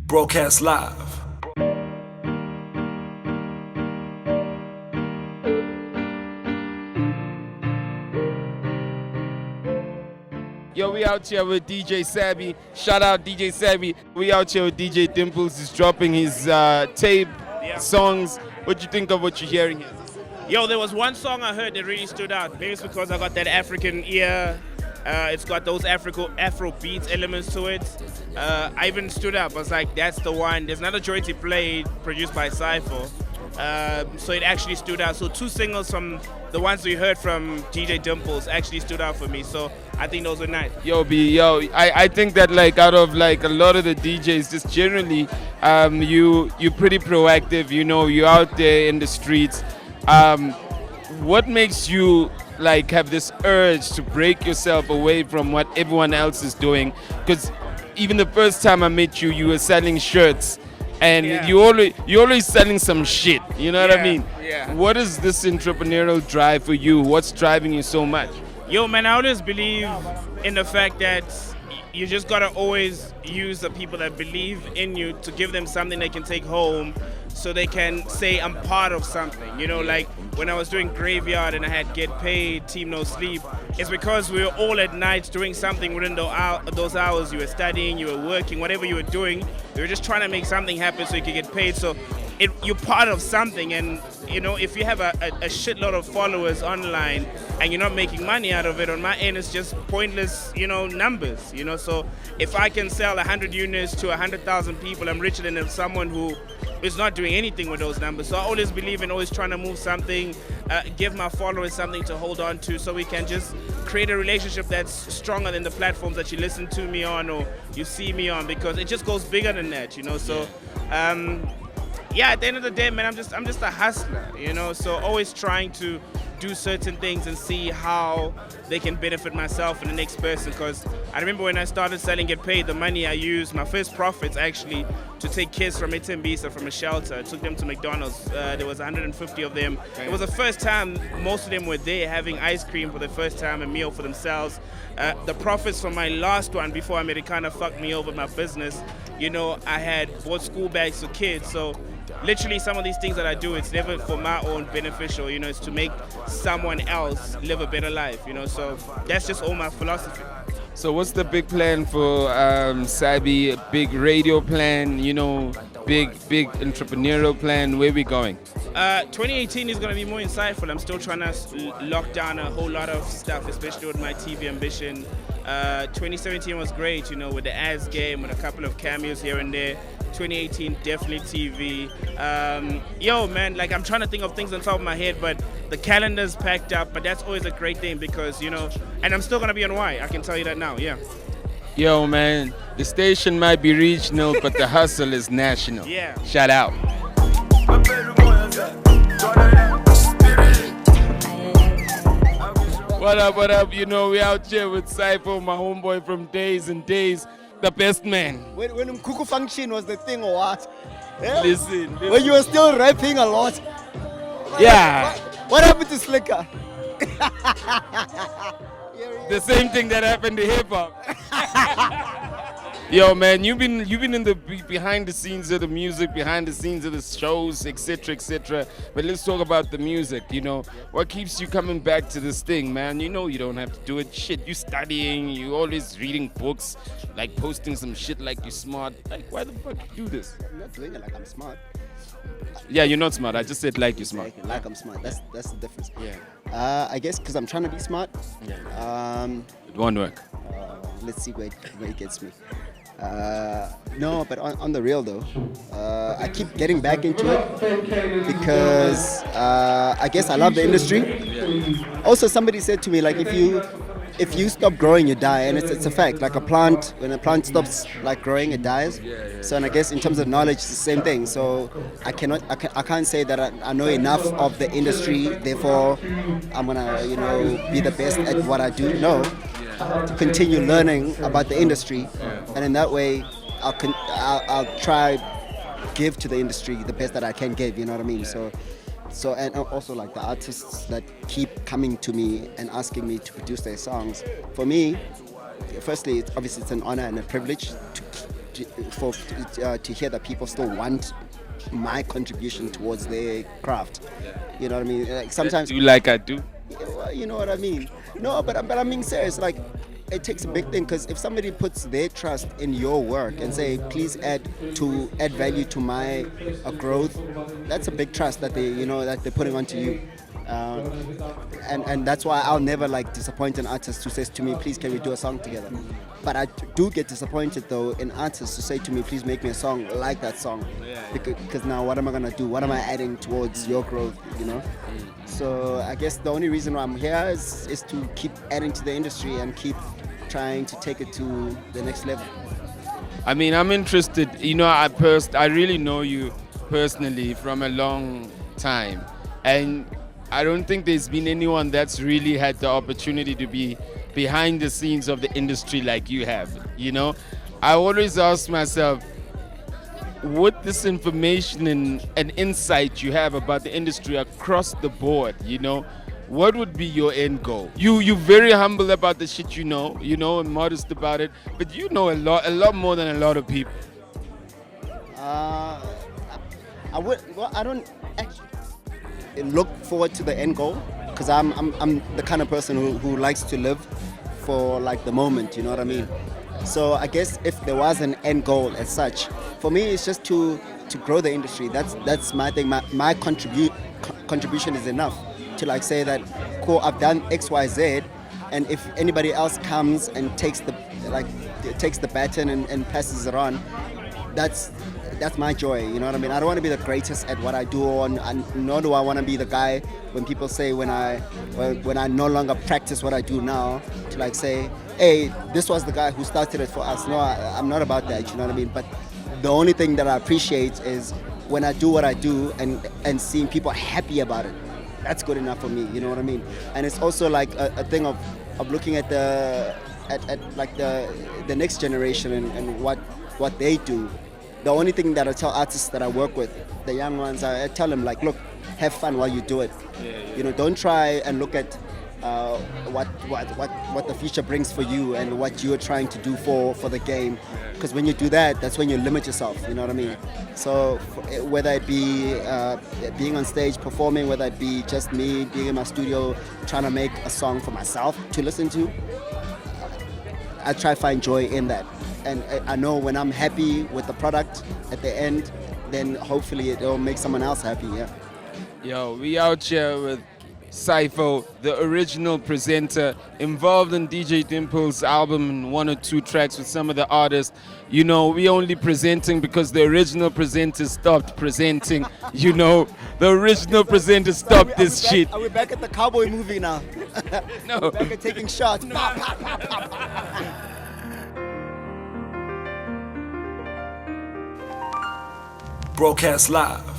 Broadcast live. Yo, we out here with DJ Sabby. Shout out DJ Sabby. We out here with DJ Dimples. He's dropping his tape, songs. What you think of what you're hearing here? Yo, there was one song I heard that really stood out. Maybe it's because I got that African ear. It's got those Afro beats elements to it. I even stood up. I was like, that's the one. There's another joint he played, produced by Psyfo. So it actually stood out. So two singles from the ones we heard from DJ Dimples actually stood out for me. So I think those were nice. Yo, I think that like out of like a lot of the DJs, just generally, you're pretty proactive. You know, you're out there in the streets. What makes you like have this urge to break yourself away from what everyone else is doing? Because even the first time I met you, you were selling shirts. And you're always selling some shit, you know what I mean? Yeah. What is this entrepreneurial drive for you? What's driving you so much? Yo, man, I always believe in the fact that you just gotta always use the people that believe in you to give them something they can take home so they can say I'm part of something. You know, like when I was doing Graveyard and I had Get Paid, Team No Sleep, it's because we were all at night doing something within those hours. You were studying, you were working, whatever you were doing, you were just trying to make something happen so you could get paid. So you're part of something, and you know, if you have a shitload of followers online and you're not making money out of it, on my end it's just pointless, you know, numbers, you know. So if I can sell 100 units to 100,000 people, I'm richer than someone who is not doing anything with those numbers. So I always believe in always trying to move something, give my followers something to hold on to, so we can just create a relationship that's stronger than the platforms that you listen to me on or you see me on, because it just goes bigger than that, you know. So yeah, at the end of the day, man, I'm just a hustler, you know. So always trying to do certain things and see how they can benefit myself and the next person. Because I remember when I started selling Get Paid, the money I used, my first profits actually, to take kids from Itembisa, from a shelter. I took them to McDonald's. There was 150 of them. It was the first time most of them were there having ice cream for the first time, a meal for themselves. The profits from my last one, before Americana fucked me over my business, you know, I had bought school bags for kids. So literally some of these things that I do, it's never for my own beneficial, you know, it's to make someone else live a better life, you know. So that's just all my philosophy. So what's the big plan for Sabby? A big radio plan, you know, big entrepreneurial plan? Where we going? 2018 is going to be more insightful. I'm still trying to lock down a whole lot of stuff, especially with my TV ambition. 2017 was great, you know, with the ads game, with a couple of cameos here and there. 2018, definitely TV. Yo, man, like I'm trying to think of things on top of my head, but the calendar's packed up, but that's always a great thing because, you know, and I'm still going to be on Y, I can tell you that now, yeah. Yo, man, the station might be regional, but the hustle is national. Yeah. Shout out. What up? You know, we out here with Psyfo, my homeboy from Days and Days, the best man. When Kuku Function was the thing or what? Yeah? Listen. When you were still rapping a lot. Yeah. What happened to Slicker? The same thing that happened to hip hop. Yo, man, you've been in the behind the scenes of the music, behind the scenes of the shows, etc., etc. But let's talk about the music. You know, what keeps you coming back to this thing, man? You know, you don't have to do it. Shit, you studying, you always reading books, like posting some shit like you're smart. Like, why the fuck you do this? I'm not doing it like I'm smart. Yeah, you're not smart. I just said like you're smart. Like I'm smart. That's the difference. Yeah. I guess because I'm trying to be smart. It won't work. Let's see where it gets me. No, but on the real though, I keep getting back into it because I guess I love the industry. Also, somebody said to me, like, if you stop growing, you die, and it's a fact. Like a plant, when a plant stops like growing, it dies. So, and I guess in terms of knowledge, it's the same thing. So I can't say that I know enough of the industry, therefore I'm gonna, you know, be the best at what I do. No. To continue learning about the industry, and in that way, I'll try give to the industry the best that I can give. You know what I mean? So and also like the artists that keep coming to me and asking me to produce their songs. For me, firstly, it's an honor and a privilege to to hear that people still want my contribution towards their craft. You know what I mean? Like sometimes, Do like I do. you know what I mean? No, but I'm being serious. Like, it takes a big thing, because if somebody puts their trust in your work and say, please add value to my growth, that's a big trust that they're putting onto you. And that's why I'll never like disappoint an artist who says to me, please can we do a song together. But I do get disappointed though in artists who say to me, please make me a song like that song. Because now what am I gonna do? What am I adding towards your growth, So I guess the only reason why I'm here is to keep adding to the industry and keep trying to take it to the next level. I mean, I'm interested. I really know you personally from a long time, and I don't think there's been anyone that's really had the opportunity to be behind the scenes of the industry like you have. I always ask myself, what this information and insight you have about the industry across the board, what would be your end goal? You're very humble about the shit and modest about it, but you know a lot more than a lot of people. I don't actually look forward to the end goal, because I'm the kind of person who likes to live for like the moment, you know what I mean? So I guess if there was an end goal as such, for me it's just to grow the industry. That's my thing. My contribution is enough to like say that, cool, I've done X, Y, Z, and if anybody else comes and takes the baton and passes it on, that's my joy, you know what I mean? I don't want to be the greatest at what I do, nor do I want to be the guy when people say when I no longer practice what I do now, to like say, hey, this was the guy who started it for us. No, I'm not about that, you know what I mean? But the only thing that I appreciate is when I do what I do and seeing people happy about it. That's good enough for me, you know what I mean? And it's also like a thing of looking at the next generation and what they do. The only thing that I tell artists that I work with, the young ones, I tell them like, look, have fun while you do it. Don't try and look at what the future brings for you and what you're trying to do for the game, because when you do that, that's when you limit yourself, you know what I mean? So whether it be being on stage performing, whether it be just me being in my studio trying to make a song for myself to listen to, I try to find joy in that. And I know when I'm happy with the product at the end, then hopefully it'll make someone else happy. Yo, we out here with Psyfo, the original presenter, involved in DJ Dimple's album and 1 or 2 tracks with some of the artists. We only presenting because the original presenter stopped presenting. The original presenter stopped this shit. Are we back at the cowboy movie now? No. We're back at taking shots. Broadcast live